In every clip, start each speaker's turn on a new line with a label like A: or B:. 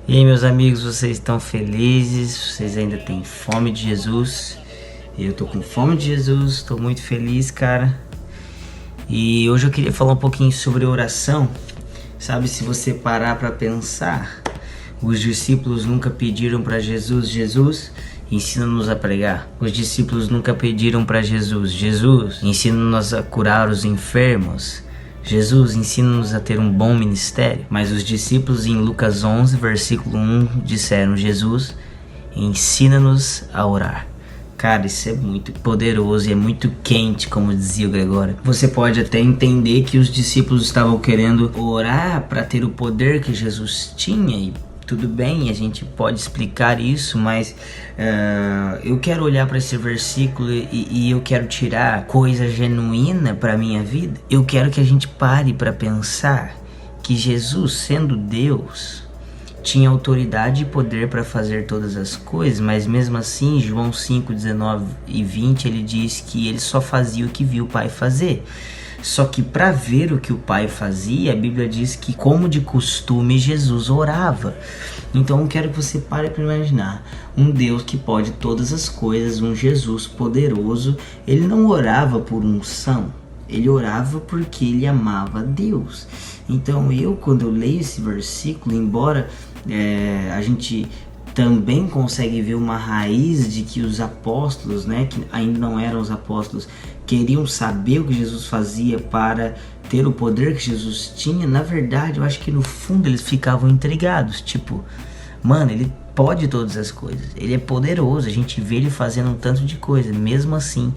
A: E aí, meus amigos, vocês estão felizes? Vocês ainda têm fome de Jesus? Eu tô com fome de Jesus, tô muito feliz, cara. E hoje eu queria falar um pouquinho sobre oração. Sabe, se você parar para pensar, os discípulos nunca pediram para Jesus: Jesus, ensina-nos a pregar. Os discípulos nunca pediram para Jesus: Jesus, ensina-nos a curar os enfermos. Jesus, ensina-nos a ter um bom ministério. Mas os discípulos em Lucas 11, versículo 1, disseram: Jesus, ensina-nos a orar. Cara, isso é muito poderoso e é muito quente, como dizia o Gregório. Você pode até entender que os discípulos estavam querendo orar para ter o poder que Jesus tinha, e tudo bem, a gente pode explicar isso, mas eu quero olhar para esse versículo e eu quero tirar coisa genuína para minha vida. Eu quero que a gente pare para pensar que Jesus, sendo Deus, tinha autoridade e poder para fazer todas as coisas, mas mesmo assim, João 5, 19 e 20, ele diz que ele só fazia o que viu o Pai fazer. Só que para ver o que o Pai fazia, a Bíblia diz que, como de costume, Jesus orava. Então eu quero que você pare para imaginar um Deus que pode todas as coisas, um Jesus poderoso. Ele não orava por unção, ele orava porque ele amava Deus. Então quando eu leio esse versículo, embora a gente também consegue ver uma raiz de que os apóstolos, que ainda não eram os apóstolos, queriam saber o que Jesus fazia para ter o poder que Jesus tinha. Na verdade, eu acho que no fundo eles ficavam intrigados, tipo, mano, ele pode todas as coisas, ele é poderoso, a gente vê ele fazendo um tanto de coisa, mesmo assim,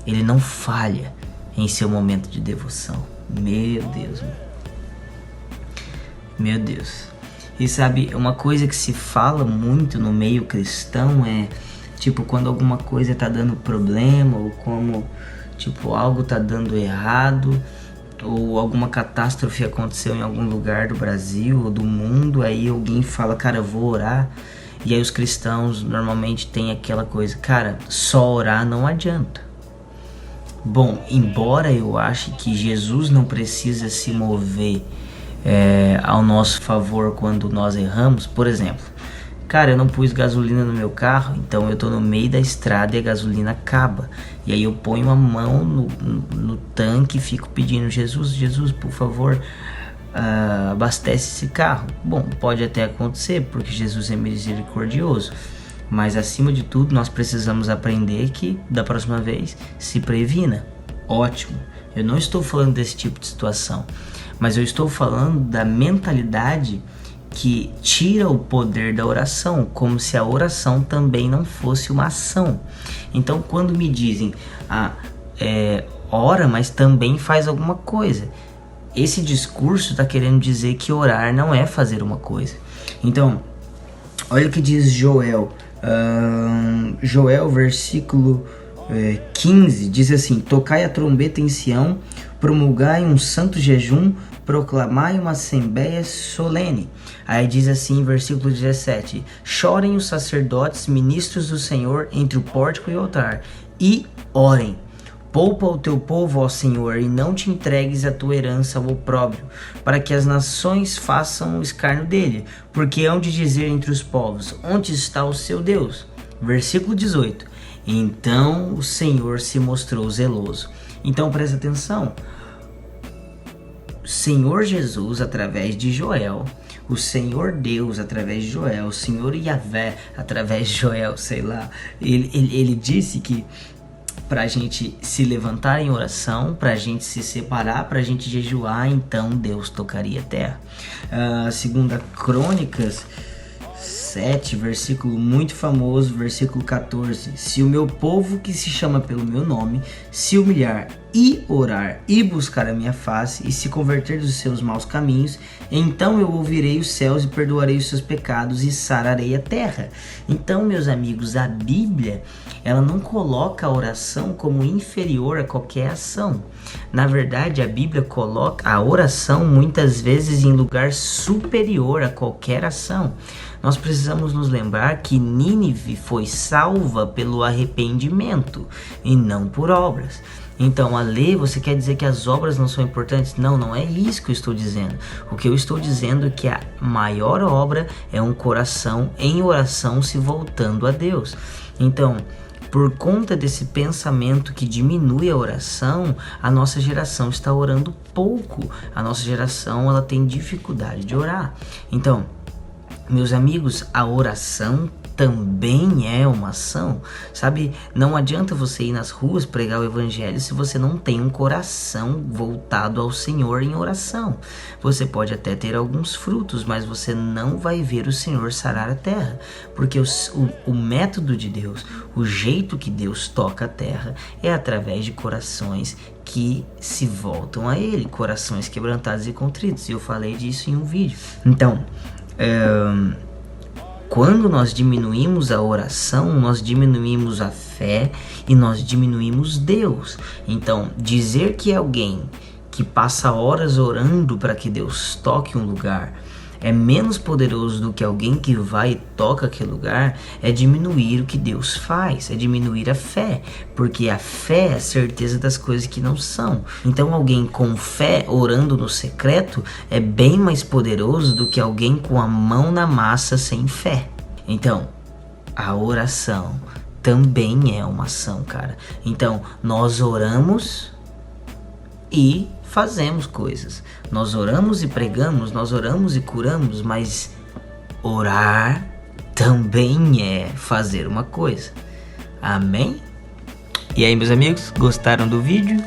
A: ele não falha em seu momento de devoção. Meu Deus, meu Deus. E sabe, uma coisa que se fala muito no meio cristão é, tipo, quando alguma coisa tá dando problema, ou como, tipo, algo tá dando errado, ou alguma catástrofe aconteceu em algum lugar do Brasil ou do mundo, aí alguém fala, cara, eu vou orar. E aí os cristãos normalmente têm aquela coisa, cara, só orar não adianta. Bom, embora eu ache que Jesus não precisa se mover ao nosso favor quando nós erramos. Por exemplo, cara, eu não pus gasolina no meu carro, então eu tô no meio da estrada e a gasolina acaba, e aí eu ponho a mão no tanque e fico pedindo: Jesus, por favor, abastece esse carro. Bom, pode até acontecer, porque Jesus é misericordioso, mas acima de tudo nós precisamos aprender que da próxima vez se previna. Ótimo, eu não estou falando desse tipo de situação, mas eu estou falando da mentalidade que tira o poder da oração, como se a oração também não fosse uma ação. Então, quando me dizem, ora, mas também faz alguma coisa, esse discurso está querendo dizer que orar não é fazer uma coisa. Então, olha o que diz Joel, versículo 15, diz assim: tocai a trombeta em Sião, promulgai um santo jejum, proclamai uma assembleia solene. Aí diz assim, versículo 17: chorem os sacerdotes, ministros do Senhor, entre o pórtico e o altar, e orem. Poupa o teu povo, ó Senhor, e não te entregues a tua herança ao opróbrio, para que as nações façam o escárnio dele, porque hão de dizer entre os povos: onde está o seu Deus? Versículo 18: então o Senhor se mostrou zeloso. Então presta atenção, Senhor Jesus através de Joel, o Senhor Deus através de Joel, o Senhor Yahvé através de Joel, sei lá, ele disse que pra gente se levantar em oração, pra gente se separar, pra gente jejuar, então Deus tocaria a terra. Segunda Crônicas 7, versículo muito famoso, versículo 14: se o meu povo que se chama pelo meu nome se humilhar e orar e buscar a minha face e se converter dos seus maus caminhos, então eu ouvirei os céus e perdoarei os seus pecados e sararei a terra. Então, meus amigos, a Bíblia, ela não coloca a oração como inferior a qualquer ação. Na verdade, a Bíblia coloca a oração muitas vezes em lugar superior a qualquer ação. Nós precisamos nos lembrar que Nínive foi salva pelo arrependimento e não por obras. Então, a lei, você quer dizer que as obras não são importantes? Não, não é isso que eu estou dizendo. O que eu estou dizendo é que a maior obra é um coração em oração se voltando a Deus. Então, por conta desse pensamento que diminui a oração, a nossa geração está orando pouco. A nossa geração, ela tem dificuldade de orar. Então, meus amigos, a oração também é uma ação, sabe? Não adianta você ir nas ruas pregar o evangelho se você não tem um coração voltado ao Senhor em oração. Você pode até ter alguns frutos, mas você não vai ver o Senhor sarar a terra, porque o método de Deus, o jeito que Deus toca a terra é através de corações que se voltam a Ele, corações quebrantados e contritos, e eu falei disso em um vídeo. Então, quando nós diminuímos a oração, nós diminuímos a fé e nós diminuímos Deus. Então, dizer que alguém que passa horas orando para que Deus toque um lugar é menos poderoso do que alguém que vai e toca aquele lugar, é diminuir o que Deus faz, é diminuir a fé, porque a fé é a certeza das coisas que não são. Então alguém com fé orando no secreto é bem mais poderoso do que alguém com a mão na massa sem fé. Então, a oração também é uma ação, cara. Então, nós oramos e fazemos coisas. Nós oramos e pregamos, nós oramos e curamos, mas orar também é fazer uma coisa. Amém? E aí, meus amigos, gostaram do vídeo?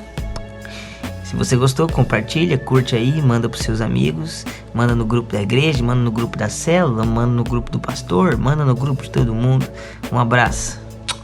A: Se você gostou, compartilha, curte aí, manda pros seus amigos, manda no grupo da igreja, manda no grupo da célula, manda no grupo do pastor, manda no grupo de todo mundo. Um abraço.